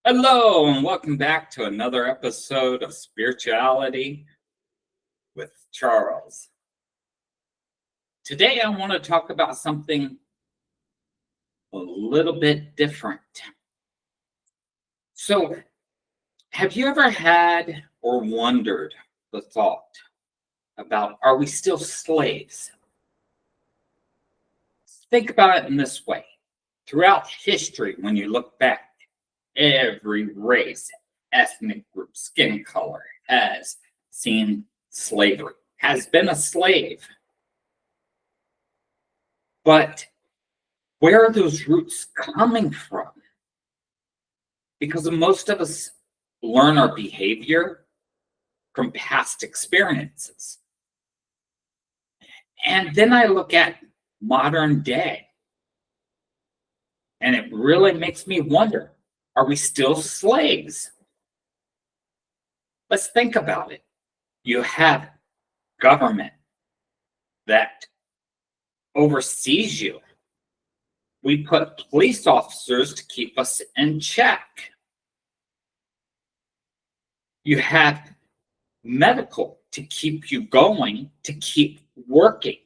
Hello, and welcome back to another episode of Spirituality with Charles. Today, I want to talk about something a little bit different. So, have you ever had or wondered the thought about, are we still slaves? Think about it in this way. Throughout history, when you look back, every race, ethnic group, skin color has seen slavery, has been a slave. But where are those roots coming from? Because most of us learn our behavior from past experiences. And then I look at modern day, and it really makes me wonder, are we still slaves? Let's think about it. You have government that oversees you. We put police officers to keep us in check. You have medical to keep you going, to keep working.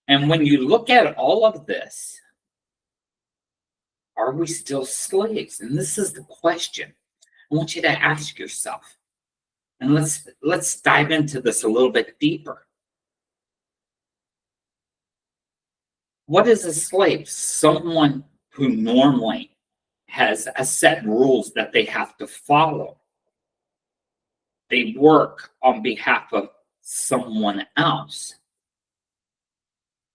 And when you look at all of this, are we still slaves? And this is the question I want you to ask yourself. And let's dive into this a little bit deeper. What is a slave? Someone who normally has a set rules that they have to follow. They work on behalf of someone else.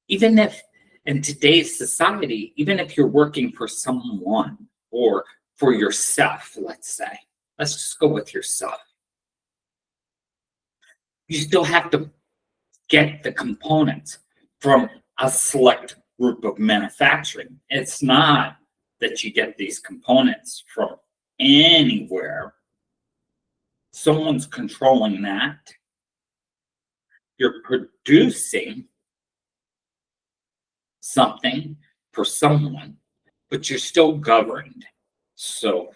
Even if in today's society, even if you're working for someone or for yourself, let's say, let's just go with yourself. You still have to get the components from a select group of manufacturing. It's not that you get these components from anywhere. Someone's controlling that. You're producing something for someone, but you're still governed. So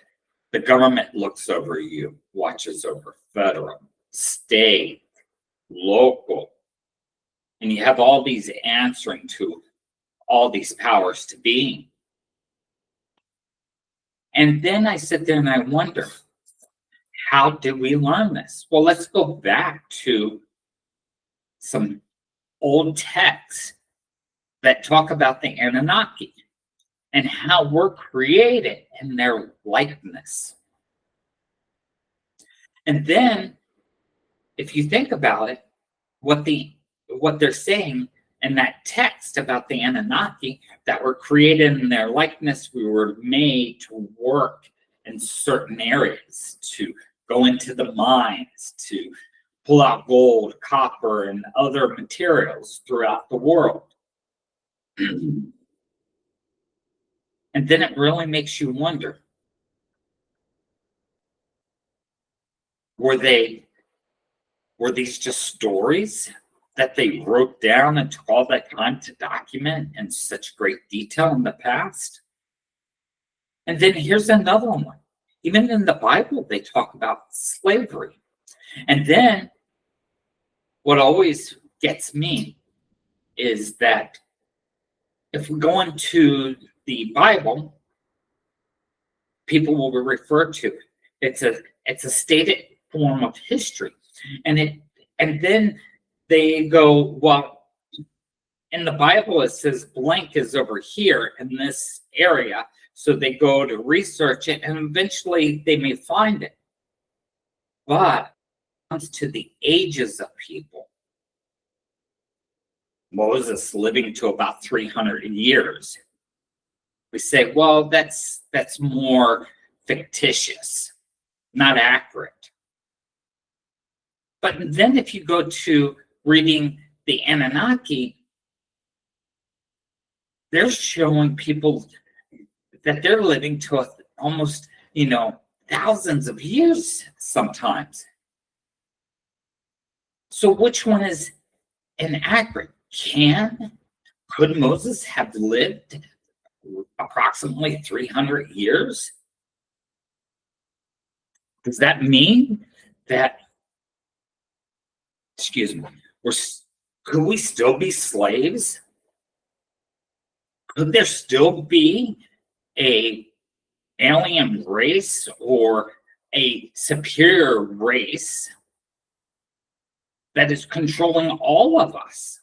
the government looks over you, watches over federal, state, local, and you have all these answering to all these powers to be. And then I sit there and I wonder, how did we learn this? Well, let's go back to some old texts that talk about the Anunnaki and how we're created in their likeness. And then, if you think about it, what they're saying in that text about the Anunnaki, that we're created in their likeness, we were made to work in certain areas, to go into the mines, to pull out gold, copper, and other materials throughout the world. And then it really makes you wonder, were these just stories that they wrote down and took all that time to document in such great detail in the past? And then here's another one. Even in the Bible, they talk about slavery. And then what always gets me is that if we go into the Bible, people will refer to it's a stated form of history, and then they go, well, in the Bible it says blank is over here in this area, so they go to research it, and eventually they may find it. But when it comes to the ages of people, Moses living to about 300 years, we say, well, that's more fictitious, not accurate. But then if you go to reading the Anunnaki, they're showing people that they're living to almost, thousands of years sometimes. So which one is inaccurate? Could Moses have lived approximately 300 years? Does that mean that, excuse me, could we still be slaves? Could there still be a alien race or a superior race that is controlling all of us?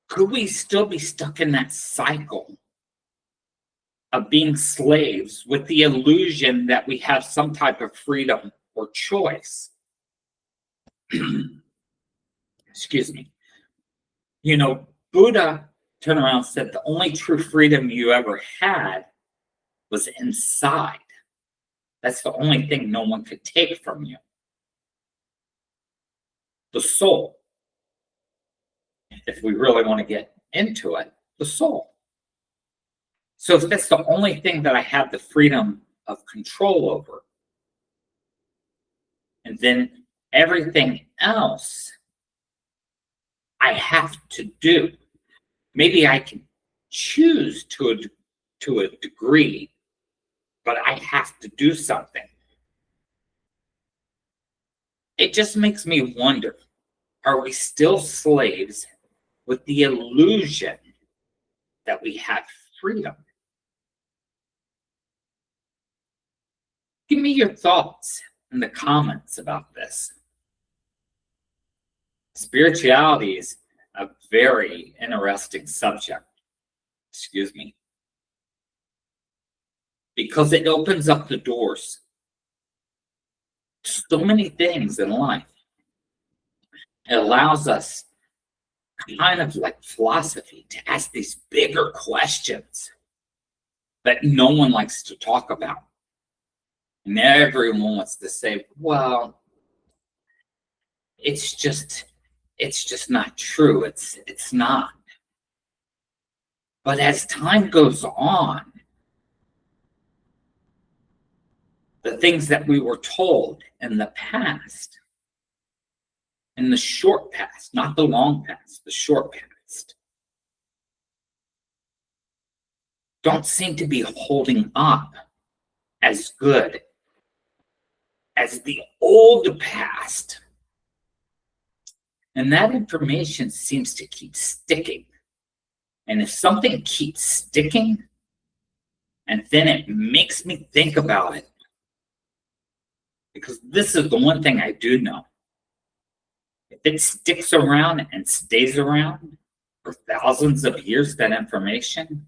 Could we still be stuck in that cycle of being slaves with the illusion that we have some type of freedom or choice? Excuse me. You know, Buddha turned around and said the only true freedom you ever had was inside. That's the only thing no one could take from you. The soul. If we really want to get into it, the soul. So if that's the only thing that I have the freedom of control over, and then everything else I have to do, maybe I can choose to a degree, but I have to do something. It just makes me wonder, are we still slaves with the illusion that we have freedom? Give me your thoughts in the comments about this. Spirituality is a very interesting subject, excuse me, because it opens up the doors to so many things in life. It allows us, kind of like philosophy, to ask these bigger questions that no one likes to talk about. And everyone wants to say, well, it's just not true. It's not. But as time goes on, the things that we were told in the past, in the short past, not the long past, the short past, don't seem to be holding up as good as the old past. And that information seems to keep sticking. And if something keeps sticking, and then it makes me think about it, because this is the one thing I do know. If it sticks around and stays around for thousands of years, that information,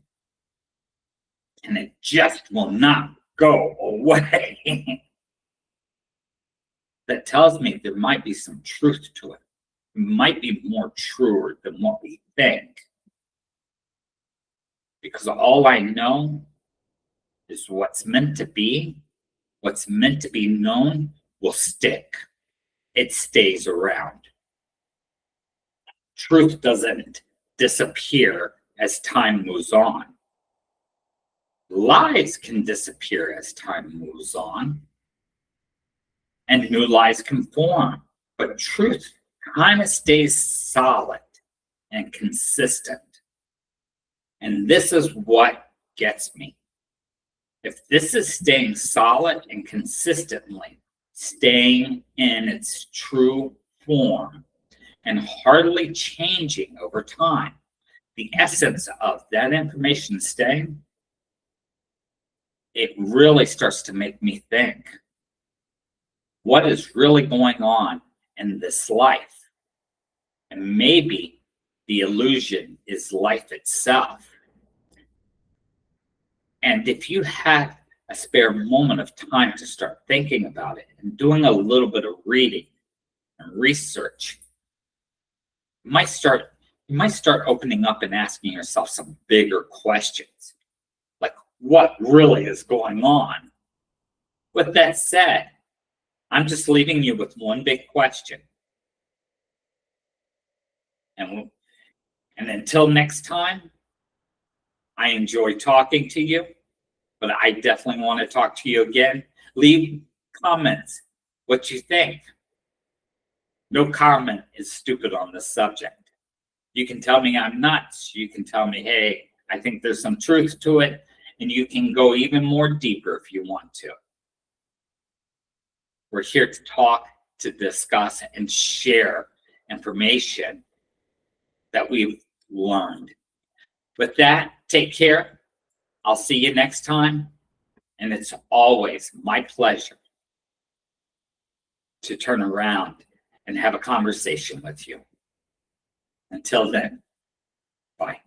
and it just will not go away, that tells me there might be some truth to it. It might be more truer than what we think. Because all I know is what's meant to be known will stick. It stays around. Truth doesn't disappear as time moves on. Lies can disappear as time moves on, and new lies can form, but truth kind of stays solid and consistent. And this is what gets me. If this is staying solid and consistently staying in its true form and hardly changing over time, the essence of that information staying, it really starts to make me think, what is really going on in this life? And maybe the illusion is life itself. And if you have a spare moment of time to start thinking about it and doing a little bit of reading and research, you might start opening up and asking yourself some bigger questions, like what really is going on? With that said, I'm just leaving you with one big question. And until next time, I enjoy talking to you, but I definitely want to talk to you again. Leave comments, what you think. No comment is stupid on this subject. You can tell me I'm nuts. You can tell me, hey, I think there's some truth to it. And you can go even more deeper if you want to. We're here to talk, to discuss, and share information that we've learned. With that, take care. I'll see you next time. And it's always my pleasure to turn around and have a conversation with you. Until then, bye.